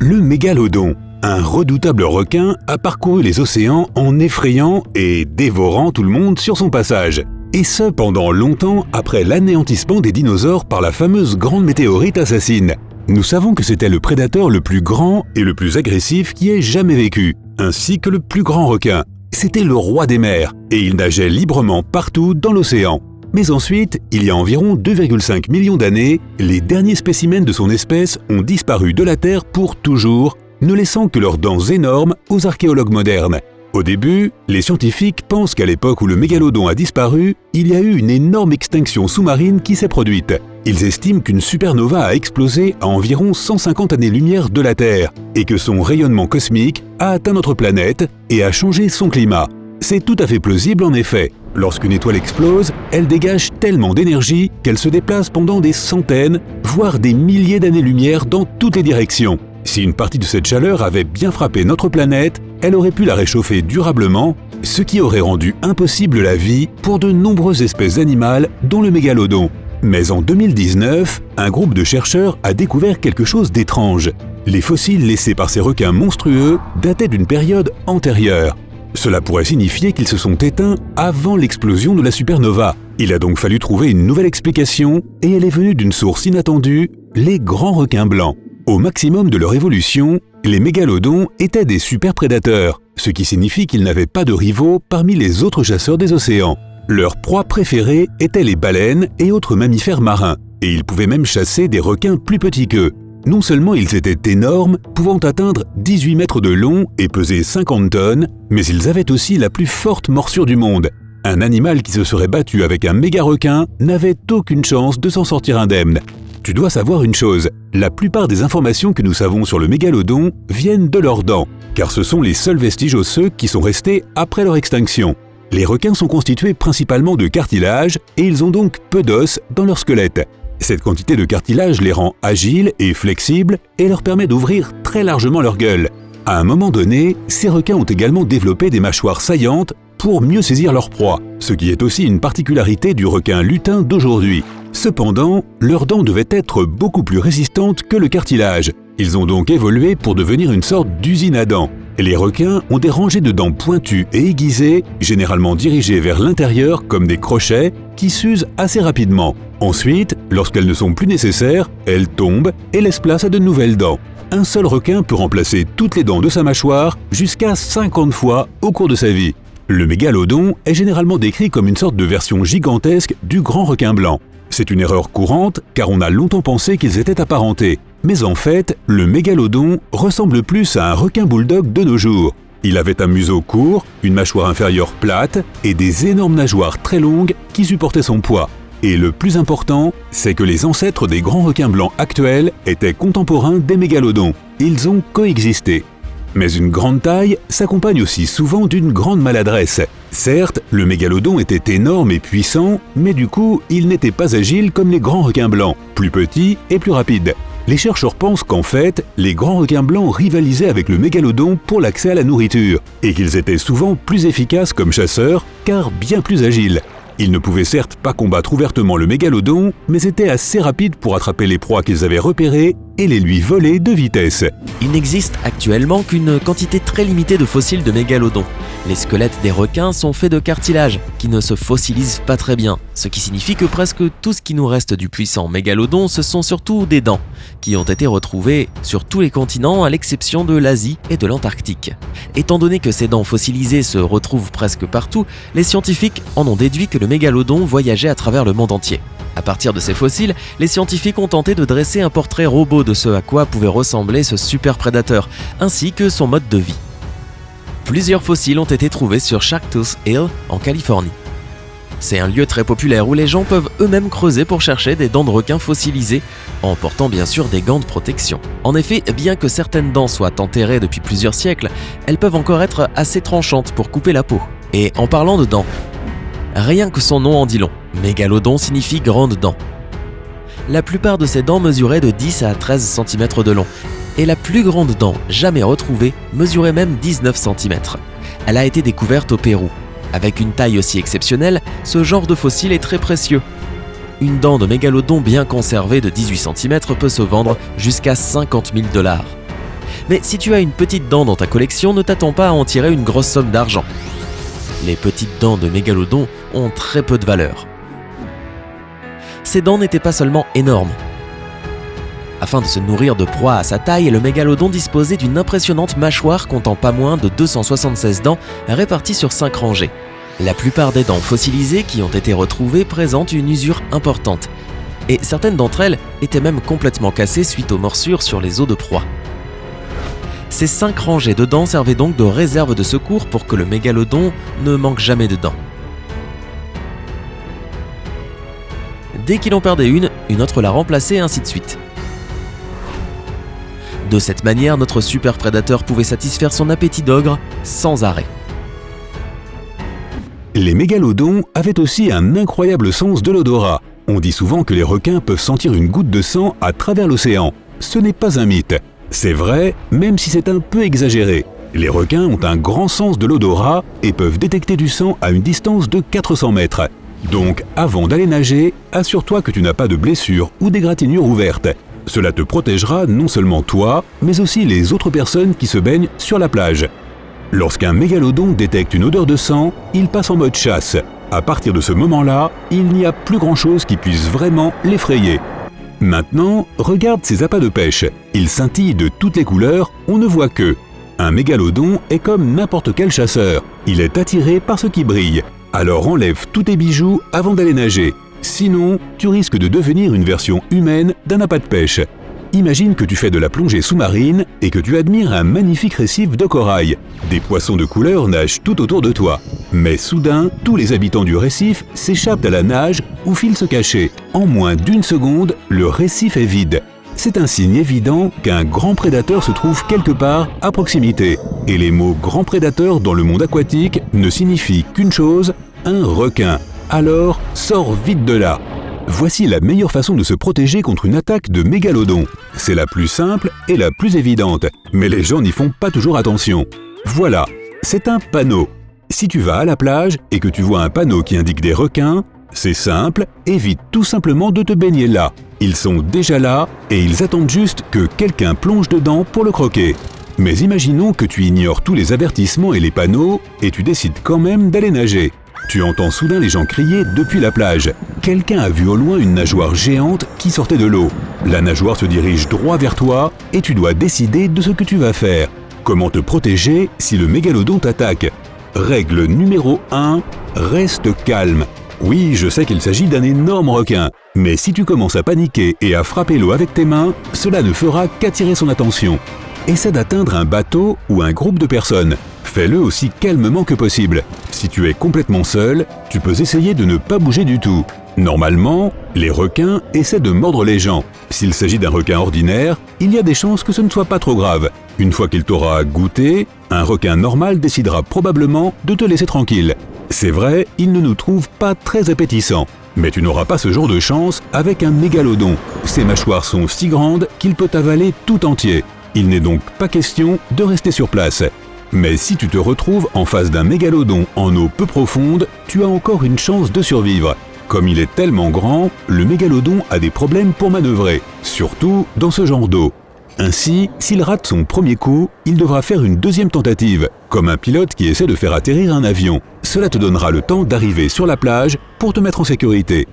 Le mégalodon, un redoutable requin, a parcouru les océans en effrayant et dévorant tout le monde sur son passage. Et ce pendant longtemps après l'anéantissement des dinosaures par la fameuse grande météorite assassine. Nous savons que c'était le prédateur le plus grand et le plus agressif qui ait jamais vécu, ainsi que le plus grand requin. C'était le roi des mers, et il nageait librement partout dans l'océan. Mais ensuite, il y a environ 2,5 millions d'années, les derniers spécimens de son espèce ont disparu de la Terre pour toujours, ne laissant que leurs dents énormes aux archéologues modernes. Au début, les scientifiques pensent qu'à l'époque où le mégalodon a disparu, il y a eu une énorme extinction sous-marine qui s'est produite. Ils estiment qu'une supernova a explosé à environ 150 années-lumière de la Terre et que son rayonnement cosmique a atteint notre planète et a changé son climat. C'est tout à fait plausible en effet. Lorsqu'une étoile explose, elle dégage tellement d'énergie qu'elle se déplace pendant des centaines, voire des milliers d'années-lumière dans toutes les directions. Si une partie de cette chaleur avait bien frappé notre planète, elle aurait pu la réchauffer durablement, ce qui aurait rendu impossible la vie pour de nombreuses espèces animales, dont le mégalodon. Mais en 2019, un groupe de chercheurs a découvert quelque chose d'étrange. Les fossiles laissés par ces requins monstrueux dataient d'une période antérieure. Cela pourrait signifier qu'ils se sont éteints avant l'explosion de la supernova. Il a donc fallu trouver une nouvelle explication et elle est venue d'une source inattendue, les grands requins blancs. Au maximum de leur évolution, les mégalodons étaient des super prédateurs, ce qui signifie qu'ils n'avaient pas de rivaux parmi les autres chasseurs des océans. Leurs proies préférées étaient les baleines et autres mammifères marins, et ils pouvaient même chasser des requins plus petits qu'eux. Non seulement ils étaient énormes, pouvant atteindre 18 mètres de long et peser 50 tonnes, mais ils avaient aussi la plus forte morsure du monde. Un animal qui se serait battu avec un méga-requin n'avait aucune chance de s'en sortir indemne. Tu dois savoir une chose, la plupart des informations que nous savons sur le mégalodon viennent de leurs dents, car ce sont les seuls vestiges osseux qui sont restés après leur extinction. Les requins sont constitués principalement de cartilage et ils ont donc peu d'os dans leur squelette. Cette quantité de cartilage les rend agiles et flexibles et leur permet d'ouvrir très largement leur gueule. À un moment donné, ces requins ont également développé des mâchoires saillantes pour mieux saisir leur proie, ce qui est aussi une particularité du requin lutin d'aujourd'hui. Cependant, leurs dents devaient être beaucoup plus résistantes que le cartilage. Ils ont donc évolué pour devenir une sorte d'usine à dents. Les requins ont des rangées de dents pointues et aiguisées, généralement dirigées vers l'intérieur comme des crochets, qui s'usent assez rapidement. Ensuite, lorsqu'elles ne sont plus nécessaires, elles tombent et laissent place à de nouvelles dents. Un seul requin peut remplacer toutes les dents de sa mâchoire jusqu'à 50 fois au cours de sa vie. Le mégalodon est généralement décrit comme une sorte de version gigantesque du grand requin blanc. C'est une erreur courante car on a longtemps pensé qu'ils étaient apparentés. Mais en fait, le mégalodon ressemble plus à un requin bulldog de nos jours. Il avait un museau court, une mâchoire inférieure plate et des énormes nageoires très longues qui supportaient son poids. Et le plus important, c'est que les ancêtres des grands requins blancs actuels étaient contemporains des mégalodons. Ils ont coexisté. Mais une grande taille s'accompagne aussi souvent d'une grande maladresse. Certes, le mégalodon était énorme et puissant, mais du coup, il n'était pas agile comme les grands requins blancs, plus petits et plus rapides. Les chercheurs pensent qu'en fait, les grands requins blancs rivalisaient avec le mégalodon pour l'accès à la nourriture, et qu'ils étaient souvent plus efficaces comme chasseurs, car bien plus agiles. Ils ne pouvaient certes pas combattre ouvertement le mégalodon, mais étaient assez rapides pour attraper les proies qu'ils avaient repérées et les lui voler de vitesse. Il n'existe actuellement qu'une quantité très limitée de fossiles de mégalodons. Les squelettes des requins sont faits de cartilage, qui ne se fossilise pas très bien, ce qui signifie que presque tout ce qui nous reste du puissant mégalodon, ce sont surtout des dents, qui ont été retrouvées sur tous les continents à l'exception de l'Asie et de l'Antarctique. Étant donné que ces dents fossilisées se retrouvent presque partout, les scientifiques en ont déduit que le mégalodon voyageait à travers le monde entier. À partir de ces fossiles, les scientifiques ont tenté de dresser un portrait robot de ce à quoi pouvait ressembler ce super prédateur, ainsi que son mode de vie. Plusieurs fossiles ont été trouvés sur Sharktooth Hill, en Californie. C'est un lieu très populaire où les gens peuvent eux-mêmes creuser pour chercher des dents de requin fossilisées, en portant bien sûr des gants de protection. En effet, bien que certaines dents soient enterrées depuis plusieurs siècles, elles peuvent encore être assez tranchantes pour couper la peau. Et en parlant de dents, rien que son nom en dit long. Mégalodon signifie grande dent. La plupart de ces dents mesuraient de 10 à 13 cm de long, et la plus grande dent jamais retrouvée mesurait même 19 cm. Elle a été découverte au Pérou. Avec une taille aussi exceptionnelle, ce genre de fossile est très précieux. Une dent de mégalodon bien conservée de 18 cm peut se vendre jusqu'à $50 000. Mais si tu as une petite dent dans ta collection, ne t'attends pas à en tirer une grosse somme d'argent. Les petites dents de mégalodon ont très peu de valeur. Ces dents n'étaient pas seulement énormes. Afin de se nourrir de proies à sa taille, le mégalodon disposait d'une impressionnante mâchoire comptant pas moins de 276 dents réparties sur 5 rangées. La plupart des dents fossilisées qui ont été retrouvées présentent une usure importante, et certaines d'entre elles étaient même complètement cassées suite aux morsures sur les os de proie. Ces 5 rangées de dents servaient donc de réserve de secours pour que le mégalodon ne manque jamais de dents. Dès qu'il en perdait une autre la remplaçait et ainsi de suite. De cette manière, notre super prédateur pouvait satisfaire son appétit d'ogre sans arrêt. Les mégalodons avaient aussi un incroyable sens de l'odorat. On dit souvent que les requins peuvent sentir une goutte de sang à travers l'océan. Ce n'est pas un mythe. C'est vrai, même si c'est un peu exagéré. Les requins ont un grand sens de l'odorat et peuvent détecter du sang à une distance de 400 mètres. Donc, avant d'aller nager, assure-toi que tu n'as pas de blessures ou d'égratignures ouvertes. Cela te protégera non seulement toi, mais aussi les autres personnes qui se baignent sur la plage. Lorsqu'un mégalodon détecte une odeur de sang, il passe en mode chasse. À partir de ce moment-là, il n'y a plus grand-chose qui puisse vraiment l'effrayer. Maintenant, regarde ces appâts de pêche. Ils scintillent de toutes les couleurs, on ne voit que. Un mégalodon est comme n'importe quel chasseur. Il est attiré par ce qui brille. Alors enlève tous tes bijoux avant d'aller nager. Sinon, tu risques de devenir une version humaine d'un appât de pêche. Imagine que tu fais de la plongée sous-marine et que tu admires un magnifique récif de corail. Des poissons de couleur nagent tout autour de toi. Mais soudain, tous les habitants du récif s'échappent à la nage ou filent se cacher. En moins d'1 seconde, le récif est vide. C'est un signe évident qu'un grand prédateur se trouve quelque part à proximité. Et les mots « grand prédateur » dans le monde aquatique ne signifient qu'une chose, un requin. Alors, sors vite de là. Voici la meilleure façon de se protéger contre une attaque de mégalodon. C'est la plus simple et la plus évidente, mais les gens n'y font pas toujours attention. Voilà, c'est un panneau. Si tu vas à la plage et que tu vois un panneau qui indique des requins, c'est simple, évite tout simplement de te baigner là. Ils sont déjà là et ils attendent juste que quelqu'un plonge dedans pour le croquer. Mais imaginons que tu ignores tous les avertissements et les panneaux et tu décides quand même d'aller nager. Tu entends soudain les gens crier depuis la plage. Quelqu'un a vu au loin une nageoire géante qui sortait de l'eau. La nageoire se dirige droit vers toi et tu dois décider de ce que tu vas faire. Comment te protéger si le mégalodon t'attaque? Règle numéro 1, reste calme. Oui, je sais qu'il s'agit d'un énorme requin, mais si tu commences à paniquer et à frapper l'eau avec tes mains, cela ne fera qu'attirer son attention. Essaie d'atteindre un bateau ou un groupe de personnes. Fais-le aussi calmement que possible. Si tu es complètement seul, tu peux essayer de ne pas bouger du tout. Normalement, les requins essaient de mordre les gens. S'il s'agit d'un requin ordinaire, il y a des chances que ce ne soit pas trop grave. Une fois qu'il t'aura goûté, un requin normal décidera probablement de te laisser tranquille. C'est vrai, il ne nous trouve pas très appétissants. Mais tu n'auras pas ce genre de chance avec un mégalodon. Ses mâchoires sont si grandes qu'il peut avaler tout entier. Il n'est donc pas question de rester sur place. Mais si tu te retrouves en face d'un mégalodon en eau peu profonde, tu as encore une chance de survivre. Comme il est tellement grand, le mégalodon a des problèmes pour manœuvrer, surtout dans ce genre d'eau. Ainsi, s'il rate son premier coup, il devra faire une deuxième tentative, comme un pilote qui essaie de faire atterrir un avion. Cela te donnera le temps d'arriver sur la plage pour te mettre en sécurité.